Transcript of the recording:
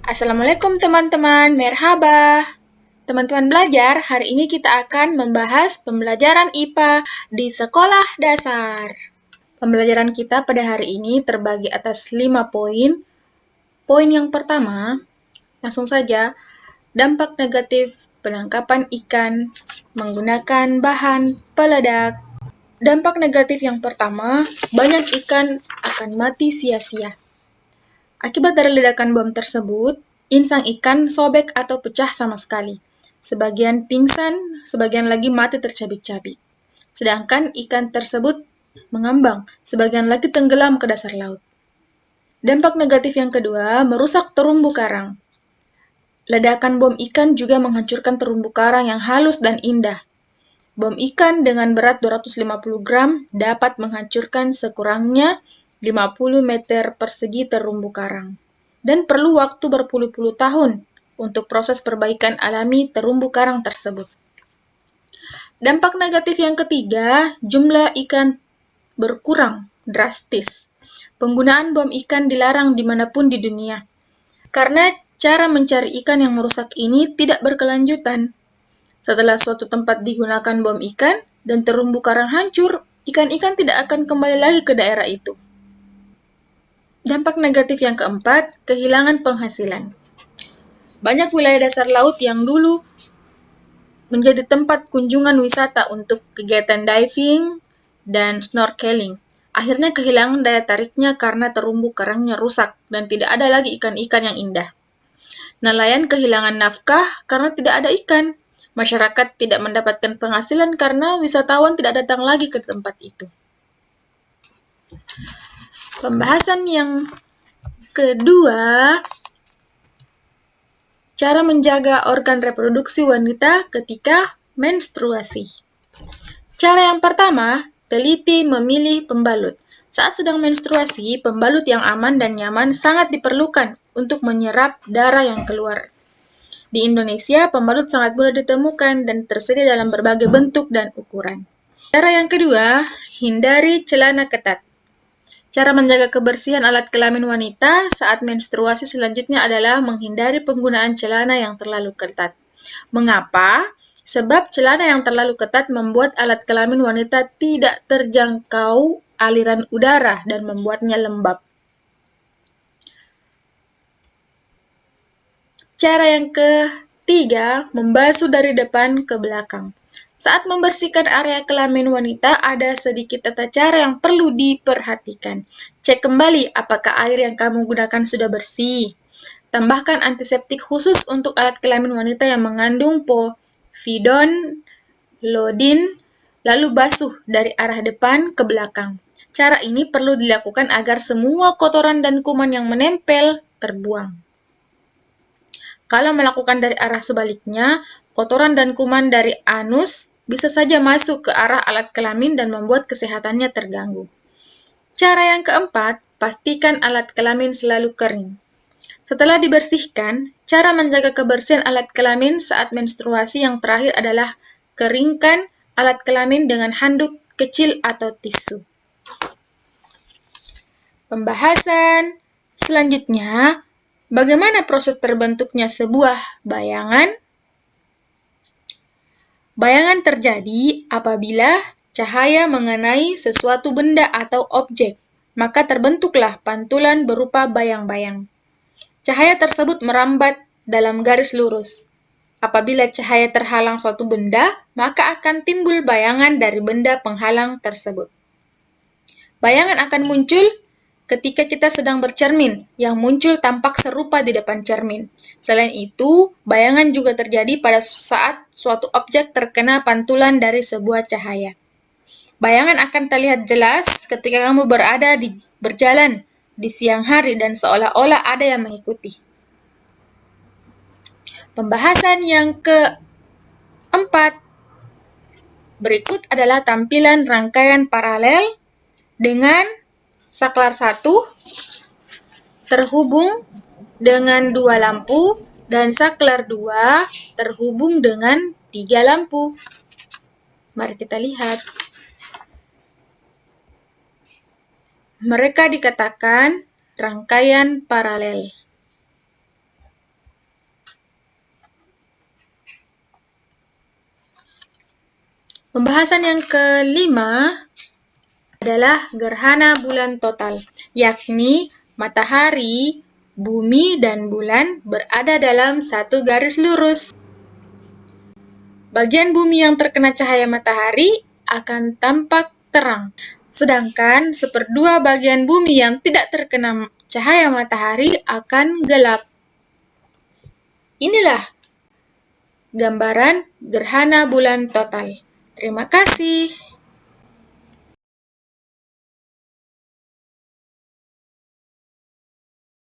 Assalamualaikum teman-teman, merhaba. Teman-teman belajar, hari ini kita akan membahas pembelajaran IPA di sekolah dasar. Pembelajaran kita pada hari ini terbagi atas 5 poin. Poin yang pertama, langsung saja, dampak negatif penangkapan ikan menggunakan bahan peledak. Dampak negatif yang pertama, banyak ikan akan mati sia-sia. Akibat dari ledakan bom tersebut, insang ikan sobek atau pecah sama sekali. Sebagian pingsan, sebagian lagi mati tercabik-cabik. Sedangkan ikan tersebut mengambang, sebagian lagi tenggelam ke dasar laut. Dampak negatif yang kedua, merusak terumbu karang. Ledakan bom ikan juga menghancurkan terumbu karang yang halus dan indah. Bom ikan dengan berat 250 gram dapat menghancurkan sekurangnya 50 meter persegi terumbu karang. Dan perlu waktu berpuluh-puluh tahun untuk proses perbaikan alami terumbu karang tersebut. Dampak negatif yang ketiga, jumlah ikan berkurang drastis. Penggunaan bom ikan dilarang dimanapun di dunia. Karena cara mencari ikan yang merusak ini tidak berkelanjutan. Setelah suatu tempat digunakan bom ikan dan terumbu karang hancur, ikan-ikan tidak akan kembali lagi ke daerah itu. Dampak negatif yang keempat, kehilangan penghasilan. Banyak wilayah dasar laut yang dulu menjadi tempat kunjungan wisata untuk kegiatan diving dan snorkeling. Akhirnya kehilangan daya tariknya karena terumbu karangnya rusak dan tidak ada lagi ikan-ikan yang indah. Nelayan kehilangan nafkah karena tidak ada ikan. Masyarakat tidak mendapatkan penghasilan karena wisatawan tidak datang lagi ke tempat itu. Pembahasan yang kedua, cara menjaga organ reproduksi wanita ketika menstruasi. Cara yang pertama, teliti memilih pembalut. Saat sedang menstruasi, pembalut yang aman dan nyaman sangat diperlukan untuk menyerap darah yang keluar. Di Indonesia, pembalut sangat mudah ditemukan dan tersedia dalam berbagai bentuk dan ukuran. Cara yang kedua, hindari celana ketat. Cara menjaga kebersihan alat kelamin wanita saat menstruasi selanjutnya adalah menghindari penggunaan celana yang terlalu ketat. Mengapa? Sebab celana yang terlalu ketat membuat alat kelamin wanita tidak terjangkau aliran udara dan membuatnya lembab. Cara yang ketiga, membasuh dari depan ke belakang. Saat membersihkan area kelamin wanita, ada sedikit tata cara yang perlu diperhatikan. Cek kembali apakah air yang kamu gunakan sudah bersih. Tambahkan antiseptik khusus untuk alat kelamin wanita yang mengandung povidone, iodin, lalu basuh dari arah depan ke belakang. Cara ini perlu dilakukan agar semua kotoran dan kuman yang menempel terbuang. Kalau melakukan dari arah sebaliknya, kotoran dan kuman dari anus bisa saja masuk ke arah alat kelamin dan membuat kesehatannya terganggu. Cara yang keempat, pastikan alat kelamin selalu kering. Setelah dibersihkan, cara menjaga kebersihan alat kelamin saat menstruasi yang terakhir adalah keringkan alat kelamin dengan handuk kecil atau tisu. Pembahasan selanjutnya, bagaimana proses terbentuknya sebuah bayangan? Bayangan terjadi apabila cahaya mengenai sesuatu benda atau objek, maka terbentuklah pantulan berupa bayang-bayang. Cahaya tersebut merambat dalam garis lurus. Apabila cahaya terhalang suatu benda, maka akan timbul bayangan dari benda penghalang tersebut. Bayangan akan muncul ketika kita sedang bercermin, yang muncul tampak serupa di depan cermin. Selain itu, bayangan juga terjadi pada saat suatu objek terkena pantulan dari sebuah cahaya. Bayangan akan terlihat jelas ketika kamu berjalan di siang hari dan seolah-olah ada yang mengikuti. Pembahasan yang keempat, berikut adalah tampilan rangkaian paralel dengan saklar 1 terhubung dengan 2 lampu dan saklar 2 terhubung dengan 3 lampu. Mari kita lihat. Mereka dikatakan rangkaian paralel. Pembahasan yang kelima adalah gerhana bulan total, yakni matahari, bumi, dan bulan berada dalam satu garis lurus. Bagian bumi yang terkena cahaya matahari akan tampak terang, sedangkan seperdua bagian bumi yang tidak terkena cahaya matahari akan gelap. Inilah gambaran gerhana bulan total. Terima kasih.